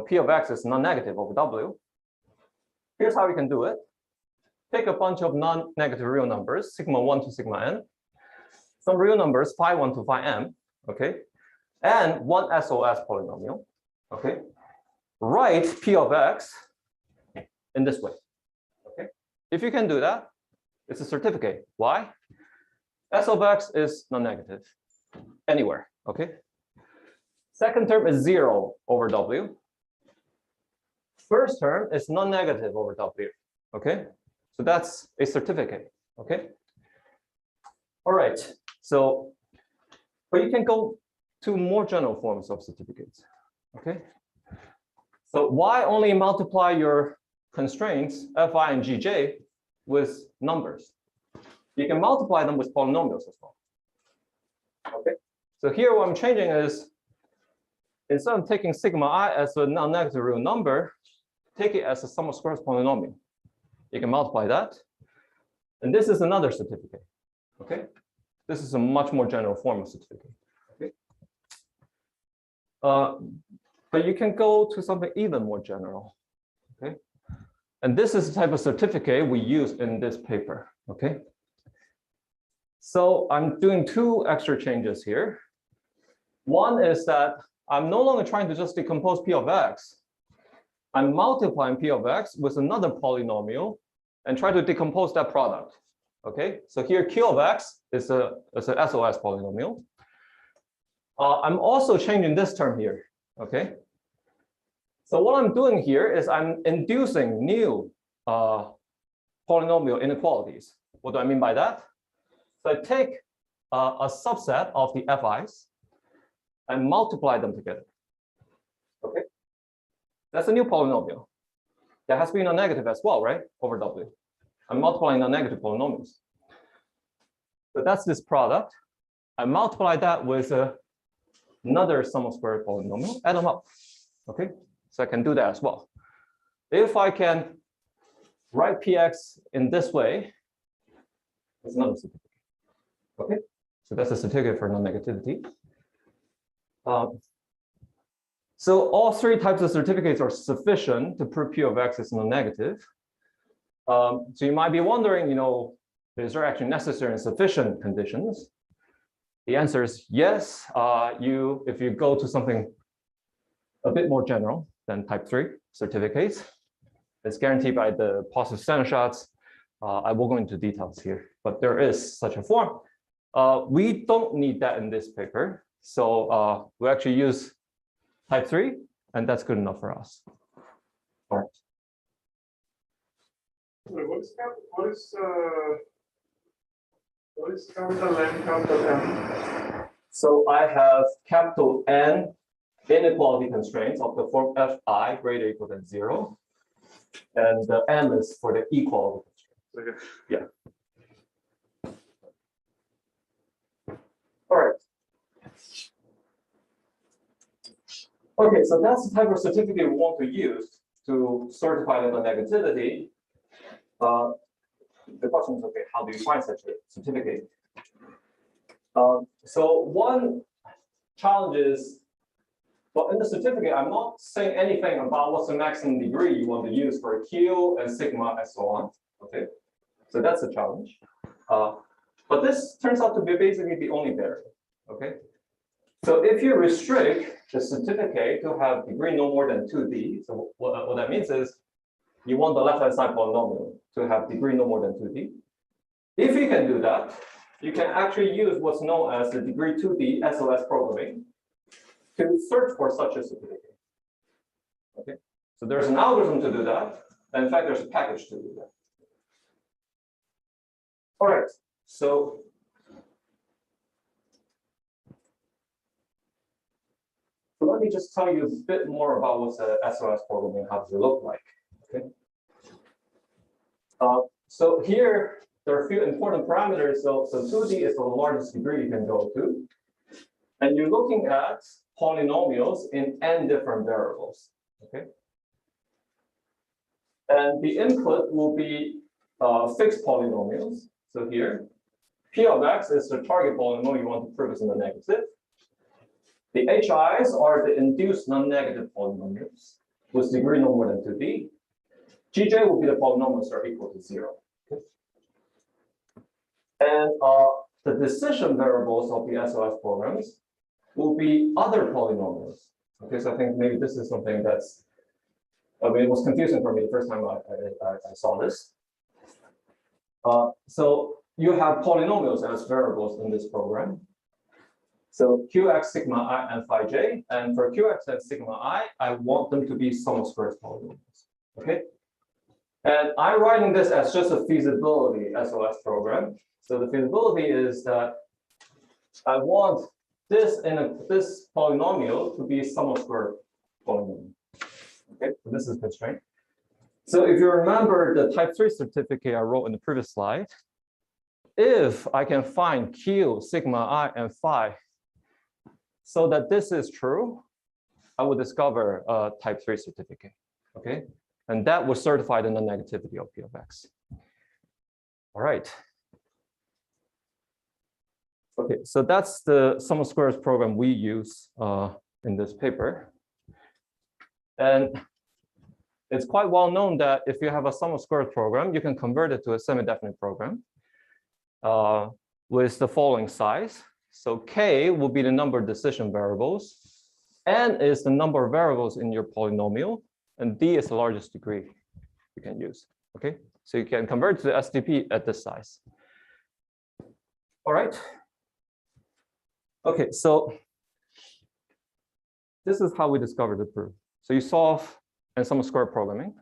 p of x is non-negative over W. Here's how you can do it. Take a bunch of non-negative real numbers, sigma 1 to sigma n, some real numbers, phi 1 to phi m, okay, and one SOS polynomial, okay. Write p of x in this way, okay. If you can do that, it's a certificate. Why? S of x is non-negative anywhere, okay. Second term is 0 over W. First term is non-negative over W, okay. So that's a certificate, okay. All right, so, but you can go to more general forms of certificates, okay. So why only multiply your constraints, fi and gj, with numbers? You can multiply them with polynomials as well, okay. So here what I'm changing is, instead of taking sigma I as a non-negative real number, take it as a sum of squares polynomial. You can multiply that. And this is another certificate, okay? This is a much more general form of certificate, okay? But you can go to something even more general, okay? And this is the type of certificate we use in this paper, okay? So I'm doing 2 extra changes here. One is that I'm no longer trying to just decompose p of x. I'm multiplying p of x with another polynomial and try to decompose that product. Okay, so here q of x is a SOS polynomial. I'm also changing this term here. Okay, so what I'm doing here is I'm inducing new polynomial inequalities. What do I mean by that? So I take a subset of the fi's and multiply them together. Okay, that's a new polynomial. That has been a negative as well, right? Over W. I'm multiplying the negative polynomials. So that's this product. I multiply that with another sum of squared polynomial, add them up. Okay, so I can do that as well. If I can write px in this way, it's another certificate. Okay, so that's a certificate for non-negativity. So all 3 types of certificates are sufficient to prove p of x is non-negative. So you might be wondering, is there actually necessary and sufficient conditions? The answer is yes. If you go to something a bit more general than type 3 certificates, it's guaranteed by the positive standard shots. I will go into details here, but there is such a form. We don't need that in this paper. So we actually use type 3, and that's good enough for us. All right. What is capital N, capital M? So I have capital N inequality constraints of the form Fi greater or equal than 0. And the M is for the equality constraints. Okay. Yeah. All right. Okay, so that's the type of certificate we want to use to certify the negativity. The question is, okay, how do you find such a certificate? So one challenge is, well, in the certificate, I'm not saying anything about what's the maximum degree you want to use for Q and sigma and so on. Okay, so that's a challenge. But this turns out to be basically the only variable. Okay, so if you restrict the certificate to have degree no more than 2D, so what that means is you want the left-hand side polynomial to have degree no more than 2D. If you can do that, you can actually use what's known as the degree 2D SOS programming to search for such a certificate. Okay, so there's an algorithm to do that. And in fact, there's a package to do that. All right, so let me just tell you a bit more about what's a SOS programming, how does it look like. Okay. So here, there are a few important parameters. So 2D is the largest degree you can go to. And you're looking at polynomials in n different variables. Okay. And the input will be fixed polynomials. So here, P of x is the target polynomial you want to prove is in the negative. The HIs are the induced non-negative polynomials with degree no more than 2D. Gj will be the polynomials that are equal to 0. Okay. And the decision variables of the SOS programs will be other polynomials. Okay, so I think maybe this is something that's, I mean, it was confusing for me the first time I saw this. So you have polynomials as variables in this program. So Qx, sigma I, and phi j. And for Qx and sigma I want them to be sum of squares polynomials. Okay. And I'm writing this as just a feasibility SOS program. So the feasibility is that I want this this polynomial to be sum of square polynomial. Okay, so this is constraint. So if you remember the type 3 certificate I wrote in the previous slide, if I can find Q, sigma I, and phi, so that this is true, I will discover a type 3 certificate. Okay, and that will certify the non-negativity of P of x. All right. Okay, so that's the sum of squares program we use in this paper. And it's quite well known that if you have a sum of squares program, you can convert it to a semi-definite program with the following size. So K will be the number of decision variables. N is the number of variables in your polynomial. And D is the largest degree you can use. Okay, so you can convert to the SDP at this size. All right. Okay, so this is how we discovered the proof. So you solve in sum of square programming.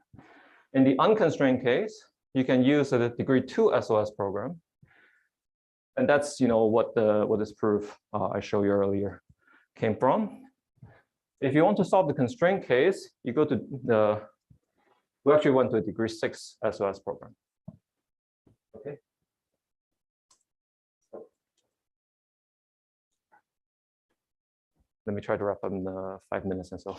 In the unconstrained case, you can use the degree 2 SOS program. And that's what this proof I showed you earlier came from. If you want to solve the constraint case, you go to we actually went to a degree 6 SOS program. Okay. Let me try to wrap up in 5 minutes and so.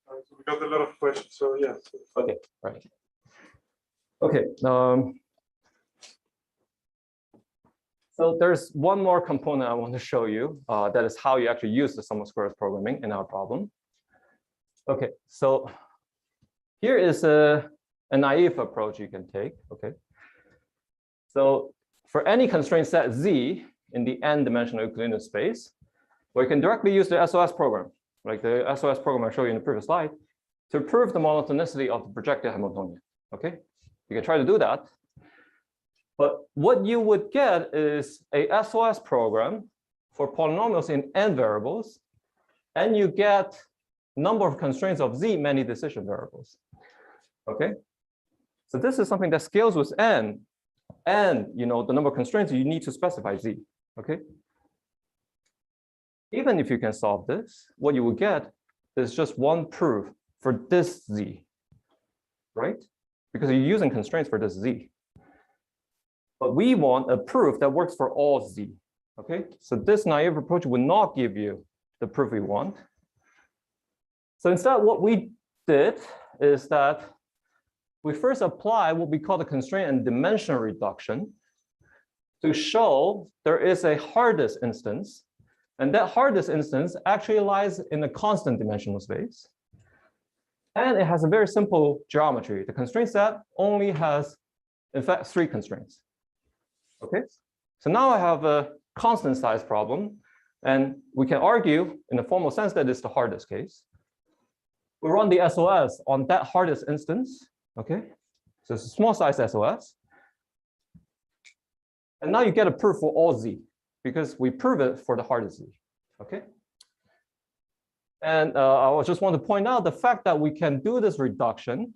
So we got a lot of questions, so yes. Okay, right. Okay. So there's one more component I want to show you. That is how you actually use the sum of squares programming in our problem. Okay, so here is a naive approach you can take. Okay. So for any constraint set Z in the n-dimensional Euclidean space, we can directly use the SOS program, like the SOS program I showed you in the previous slide, to prove the monotonicity of the projected Hamiltonian. Okay, you can try to do that. But what you would get is a SOS program for polynomials in n variables and you get number of constraints of z many decision variables. Okay, so this is something that scales with n, and the number of constraints you need to specify z. Okay, even if you can solve this, what you will get is just one proof for this z, right? Because you're using constraints for this z. But we want a proof that works for all z. Okay, so this naive approach will not give you the proof we want. So instead, what we did is that we first apply what we call the constraint and dimension reduction to show there is a hardest instance, and that hardest instance actually lies in a constant dimensional space. And it has a very simple geometry. The constraint set only has, in fact, 3 constraints. Okay, so now I have a constant size problem, and we can argue in a formal sense that it's the hardest case. We run the SOS on that hardest instance. Okay, so it's a small size SOS. And now you get a proof for all z, because we prove it for the hardest z. Okay. And I just want to point out the fact that we can do this reduction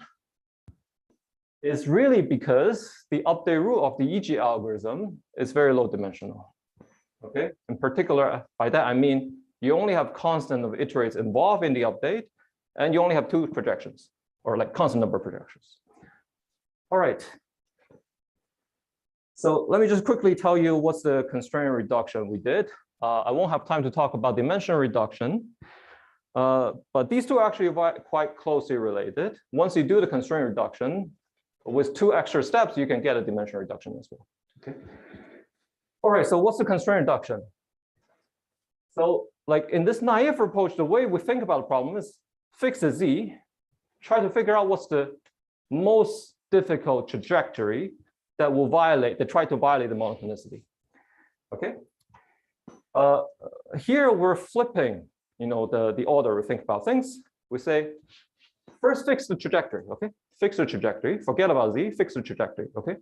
is really because the update rule of the EG algorithm is very low dimensional. Okay, in particular, by that I mean you only have constant of iterates involved in the update, and you only have 2 projections, or like constant number of projections. All right. So let me just quickly tell you what's the constraint reduction we did. I won't have time to talk about dimension reduction, but these two are actually quite closely related. Once you do the constraint reduction, with 2 extra steps, you can get a dimension reduction as well. Okay. All right, so what's the constraint reduction? So like in this naive approach, the way we think about the problem is fix the z, try to figure out what's the most difficult trajectory that will try to violate the monotonicity. Okay. Here we're flipping, the order we think about things. We say, first fix the trajectory, okay? Fix the trajectory, forget about z, fix the trajectory, okay?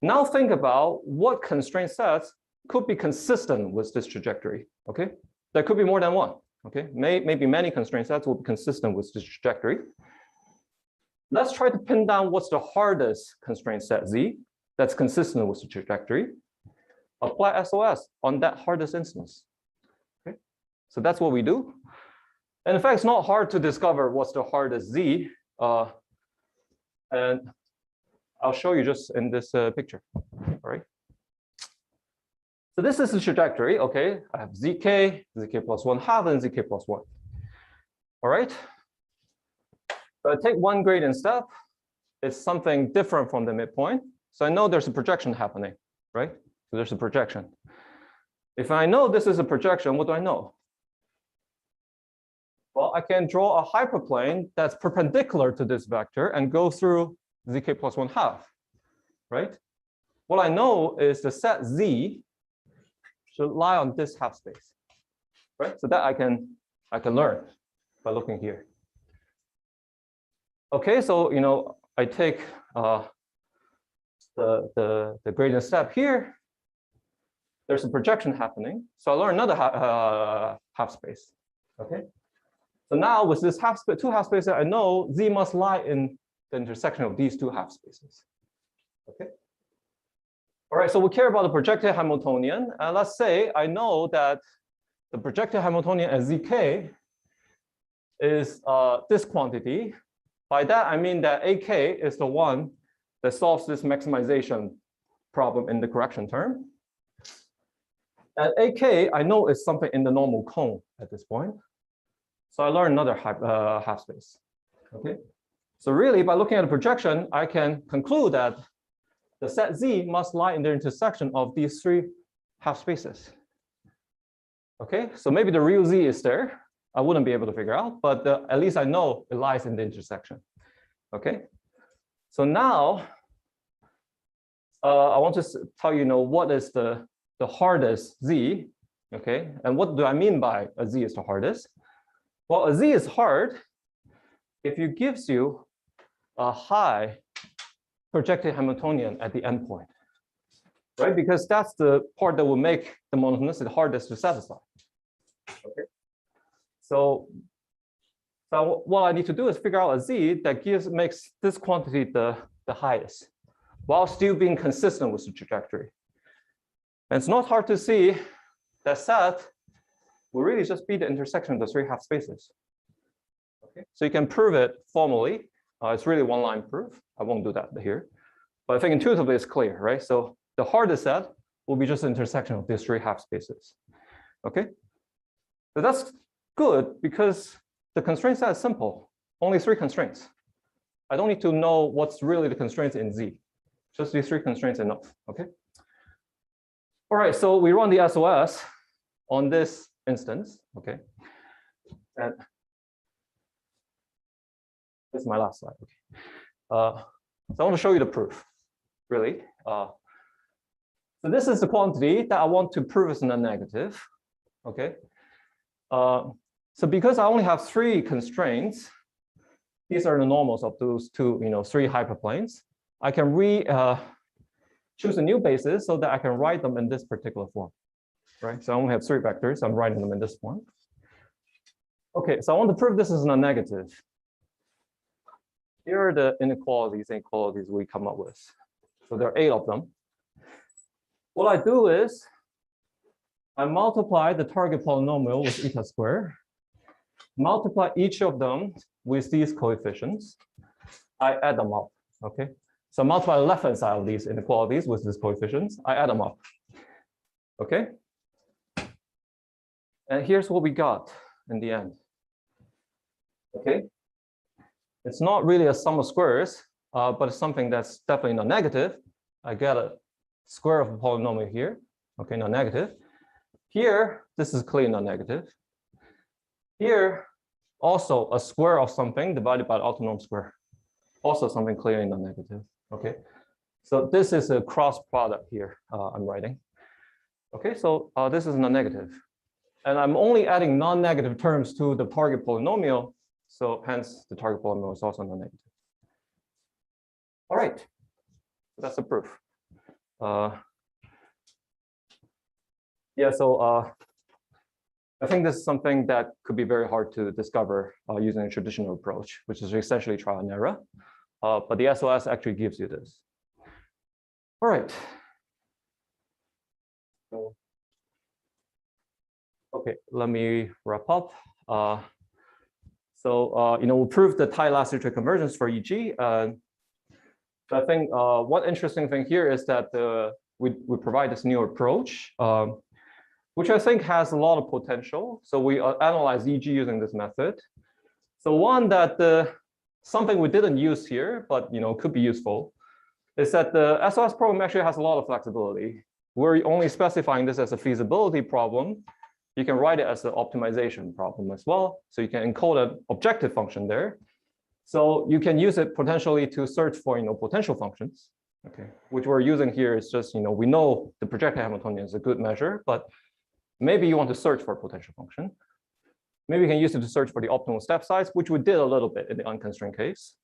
Now think about what constraint sets could be consistent with this trajectory, okay? There could be more than one, okay? Maybe many constraint sets will be consistent with this trajectory. Let's try to pin down what's the hardest constraint set z that's consistent with the trajectory. Apply SOS on that hardest instance. Okay, so that's what we do. And in fact, it's not hard to discover what's the hardest z. And I'll show you just in this picture. All right. So this is the trajectory. Okay, I have zk, zk plus 1/2, and zk plus 1. All right. So I take one gradient step. It's something different from the midpoint. So I know there's a projection happening, right? So there's a projection. If I know this is a projection, what do I know? Well, I can draw a hyperplane that's perpendicular to this vector and go through zk plus 1/2, right? What I know is the set z should lie on this half space, right? So that I can learn by looking here. Okay, so I take the gradient step here. There's a projection happening, so I learn another half space. Okay, so now with this two half spaces, I know z must lie in the intersection of these 2 half spaces. Okay. All right, so we care about the projected Hamiltonian, and let's say I know that the projected Hamiltonian at zk is this quantity. By that, I mean that AK is the one that solves this maximization problem in the correction term. At AK, I know it's something in the normal cone at this point. So I learn another half space. Okay. So really, by looking at the projection, I can conclude that the set Z must lie in the intersection of these 3 half spaces. Okay, so maybe the real Z is there. I wouldn't be able to figure out, but at least I know it lies in the intersection. Okay, so now I want to tell you, what is the hardest Z. Okay, and what do I mean by a Z is the hardest? Well, a Z is hard if it gives you a high projected Hamiltonian at the endpoint, right? Because that's the part that will make the monotonicity hardest to satisfy. Okay. So what I need to do is figure out a z that makes this quantity the highest, while still being consistent with the trajectory. And it's not hard to see that set will really just be the intersection of the three half spaces. Okay, so you can prove it formally. It's really one-line proof. I won't do that here, but I think intuitively it's clear, right? So the hardest set will be just the intersection of these three half spaces. Okay, so that's good because the constraint set is simple. Only three constraints. I don't need to know what's really the constraints in Z. Just these three constraints enough. Okay. All right, so we run the SOS on this instance. Okay, and this is my last slide. Okay. So I want to show you the proof, really. So this is the quantity that I want to prove is non-negative. Okay. So because I only have three constraints, these are the normals of those two, three hyperplanes. I can choose a new basis so that I can write them in this particular form, right? So I only have three vectors. I'm writing them in this form. Okay, so I want to prove this is non-negative. Here are the inequalities we come up with. So there are 8 of them. What I do is I multiply the target polynomial with eta squared, multiply each of them with these coefficients. I add them up, okay? So multiply the left-hand side of these inequalities with these coefficients. I add them up, okay? And here's what we got in the end, okay? It's not really a sum of squares, but it's something that's definitely not negative. I get a square of a polynomial here, okay, not negative. Here, this is clearly not negative. Here, also a square of something divided by the autonomous square, also something clearly not negative. Okay, so this is a cross product here I'm writing. Okay, so this is non-negative. And I'm only adding non-negative terms to the target polynomial. So hence the target polynomial is also non-negative. All right, that's the proof. Yeah, so I think this is something that could be very hard to discover using a traditional approach, which is essentially trial and error. But the SOS actually gives you this. All right. So, okay, let me wrap up. We'll prove the tight Last-Iterate convergence for EG. So I think one interesting thing here is that we provide this new approach, which I think has a lot of potential. So we analyze EG using this method. So one that something we didn't use here, but could be useful, is that the SOS problem actually has a lot of flexibility. We're only specifying this as a feasibility problem. You can write it as an optimization problem as well. So you can encode an objective function there. So you can use it potentially to search for potential functions. Okay, which we're using here is just we know the projected Hamiltonian is a good measure, but maybe you want to search for a potential function. Maybe you can use it to search for the optimal step size, which we did a little bit in the unconstrained case.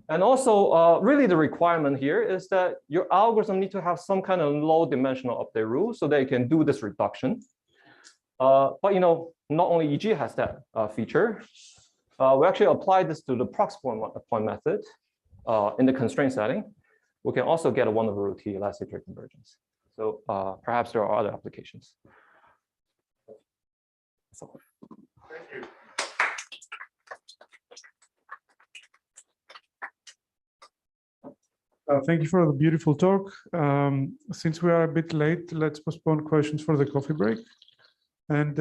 And also, really the requirement here is that your algorithm needs to have some kind of low dimensional update rule so that you can do this reduction. But not only EG has that feature. We actually apply this to the proximal point method in the constraint setting. We can also get a 1/√T Last-Iterate convergence. So perhaps there are other applications. So. Thank you. Thank you for the beautiful talk. Since we are a bit late, let's postpone questions for the coffee break. And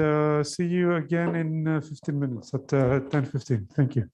see you again in 15 minutes at 10:15. Thank you.